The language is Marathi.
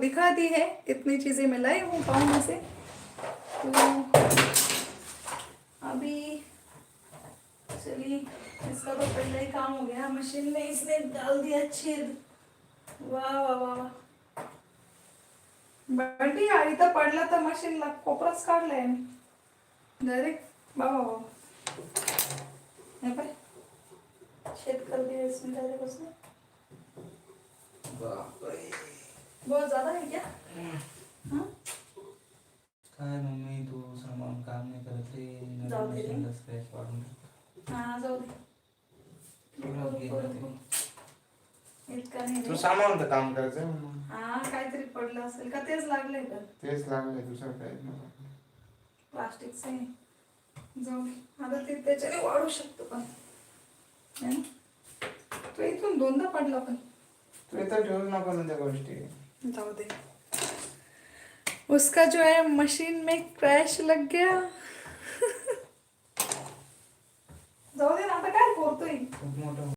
दिखा दी है, इतनी चीजें मैं लाई हूँ गाँव में से। तो अभी चलिए, इसका तो पहले ही काम हो गया, मशीन में इसने डाल दिया छेद। वाह वाह वाह वाह, बंटी आधी तर पडला तर मशीनला कोपराच काढलाय मी डायरेक्ट। वाह वाह वाह, हे पाय छेद कर दिया इसमें डायरेक्ट उसने। बापरे, बहुत ज्यादा है क्या? हाँ काय मम्मी तू सामान काम नाही करत रे, जाऊ दे रे. मशीनला स्क्रॅच पाडून टाक. हाँ जाऊ दे, तुला गेलं ते. इतका नाही तू रे. सामान काम करायचं म्हणून. हा काहीतरी पडलं असेल का, तेच लागलंय का? तेच लागलंय, दुसरं काही नाही. प्लास्टिकचं आहे. जाऊ दे, आता ते त्याच्याने वाढू शकतो पण है ना? तो इथून दोनदा पडला पण. तू इथं ठेवू नको ना त्या गोष्टी. जाऊ दे, उसका जो है मशीन में क्रैश लग गया. जाऊ दे ना, आता काय करतोय. खूप मोठं